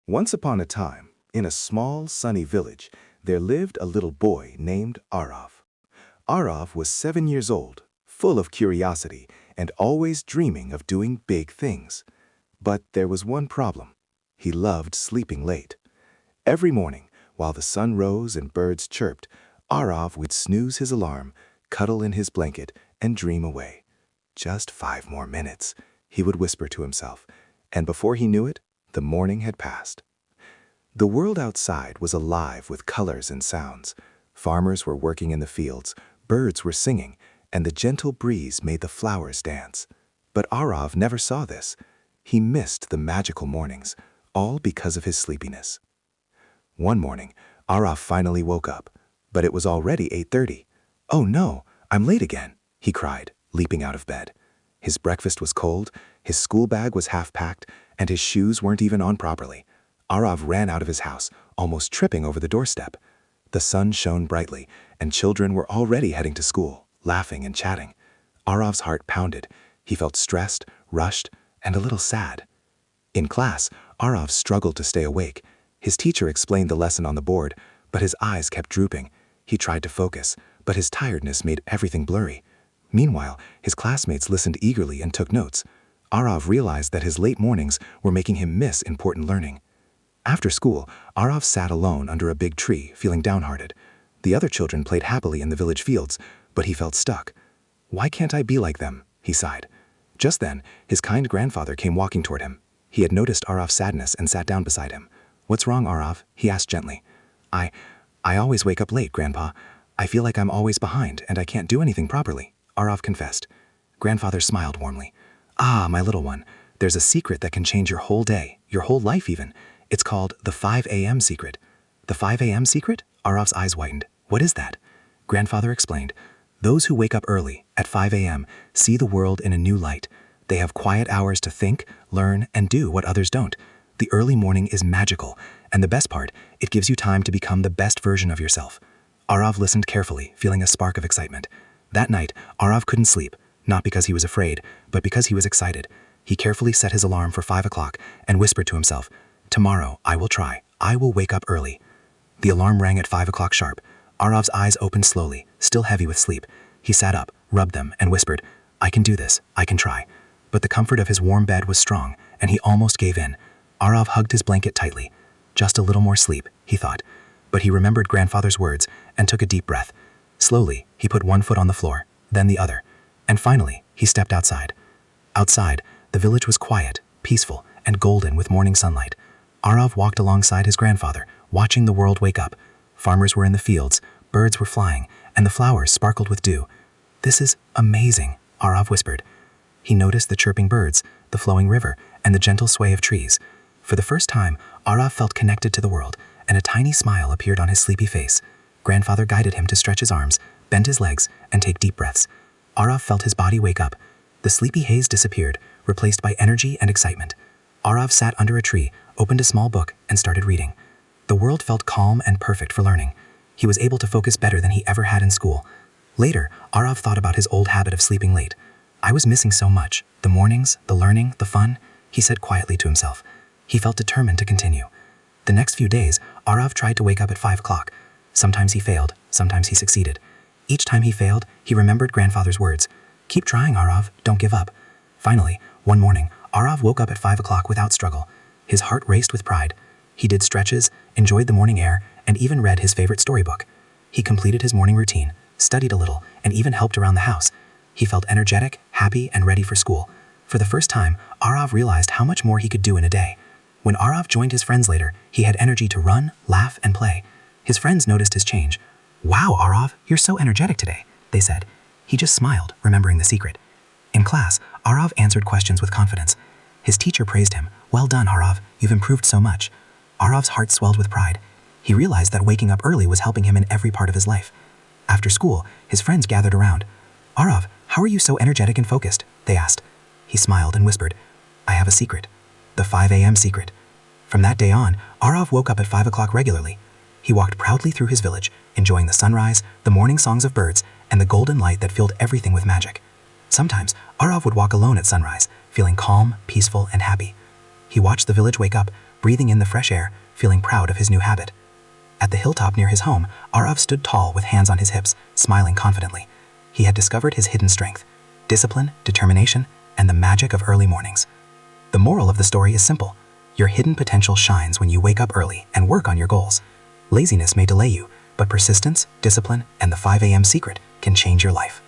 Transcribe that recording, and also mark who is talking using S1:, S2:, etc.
S1: Once upon a time, in a small, sunny village, there lived a little boy named Arav. Arav was 7 years old, full of curiosity, and always dreaming of doing big things. But there was one problem. He loved sleeping late. Every morning, while the sun rose and birds chirped, Arav would snooze his alarm, cuddle in his blanket, and dream away. "Just 5 more minutes," he would whisper to himself, and before he knew it, the morning had passed. The world outside was alive with colors and sounds. Farmers were working in the fields, birds were singing, and the gentle breeze made the flowers dance. But Arav never saw this. He missed the magical mornings, all because of his sleepiness. One morning, Arav finally woke up, but it was already 8:30. "Oh no, I'm late again," he cried, leaping out of bed. His breakfast was cold, his school bag was half packed, and his shoes weren't even on properly. Arav ran out of his house, almost tripping over the doorstep. The sun shone brightly, and children were already heading to school, laughing and chatting. Arav's heart pounded. He felt stressed, rushed, and a little sad. In class, Arav struggled to stay awake. His teacher explained the lesson on the board, but his eyes kept drooping. He tried to focus, but his tiredness made everything blurry. Meanwhile, his classmates listened eagerly and took notes. Arav realized that his late mornings were making him miss important learning. After school, Arav sat alone under a big tree, feeling downhearted. The other children played happily in the village fields, but he felt stuck. "Why can't I be like them?" he sighed. Just then, his kind grandfather came walking toward him. He had noticed Arav's sadness and sat down beside him. "What's wrong, Arav?" he asked gently. I always wake up late, Grandpa. I feel like I'm always behind and I can't do anything properly," Arav confessed. Grandfather smiled warmly. "Ah, my little one, there's a secret that can change your whole day, your whole life even. It's called the 5 a.m. secret." "The 5 a.m. secret?" Arav's eyes widened. "What is that?" Grandfather explained. "Those who wake up early, at 5 a.m., see the world in a new light. They have quiet hours to think, learn, and do what others don't. The early morning is magical, and the best part, it gives you time to become the best version of yourself." Arav listened carefully, feeling a spark of excitement. That night, Arav couldn't sleep, not because he was afraid, but because he was excited. He carefully set his alarm for 5 o'clock and whispered to himself, "Tomorrow, I will try. I will wake up early." The alarm rang at 5 o'clock sharp. Arav's eyes opened slowly, still heavy with sleep. He sat up, rubbed them, and whispered, "I can do this. I can try." But the comfort of his warm bed was strong, and he almost gave in. Arav hugged his blanket tightly. Just a little more sleep, he thought. But he remembered grandfather's words and took a deep breath. Slowly, he put one foot on the floor, then the other. And finally, he stepped outside. Outside, the village was quiet, peaceful, and golden with morning sunlight. Arav walked alongside his grandfather, watching the world wake up. Farmers were in the fields, birds were flying, and the flowers sparkled with dew. "This is amazing," Arav whispered. He noticed the chirping birds, the flowing river, and the gentle sway of trees. For the first time, Arav felt connected to the world, and a tiny smile appeared on his sleepy face. Grandfather guided him to stretch his arms, bend his legs, and take deep breaths. Arav felt his body wake up. The sleepy haze disappeared, replaced by energy and excitement. Arav sat under a tree, opened a small book, and started reading. The world felt calm and perfect for learning. He was able to focus better than he ever had in school. Later, Arav thought about his old habit of sleeping late. "I was missing so much, the mornings, the learning, the fun," he said quietly to himself. He felt determined to continue. The next few days, Arav tried to wake up at 5 o'clock. Sometimes he failed, sometimes he succeeded. Each time he failed, he remembered grandfather's words. "Keep trying, Arav, don't give up." Finally, one morning, Arav woke up at 5 o'clock without struggle. His heart raced with pride. He did stretches, enjoyed the morning air, and even read his favorite storybook. He completed his morning routine, studied a little, and even helped around the house. He felt energetic, happy, and ready for school. For the first time, Arav realized how much more he could do in a day. When Arav joined his friends later, he had energy to run, laugh, and play. His friends noticed his change. "Wow, Arav, you're so energetic today," they said. He just smiled, remembering the secret. In class, Arav answered questions with confidence. His teacher praised him. "Well done, Arav, you've improved so much." Arav's heart swelled with pride. He realized that waking up early was helping him in every part of his life. After school, his friends gathered around. "Arav, how are you so energetic and focused?" they asked. He smiled and whispered, "I have a secret. The 5 a.m. secret." From that day on, Arav woke up at 5 o'clock regularly. He walked proudly through his village, enjoying the sunrise, the morning songs of birds, and the golden light that filled everything with magic. Sometimes, Arav would walk alone at sunrise, feeling calm, peaceful, and happy. He watched the village wake up,
S2: breathing in the fresh air, feeling proud of his new habit. At the hilltop near his home, Arav stood tall with hands on his hips, smiling confidently. He had discovered his hidden strength: discipline, determination, and the magic of early mornings. The moral of the story is simple. Your hidden potential shines when you wake up early and work on your goals. Laziness may delay you, but persistence, discipline, and the 5 a.m. secret can change your life.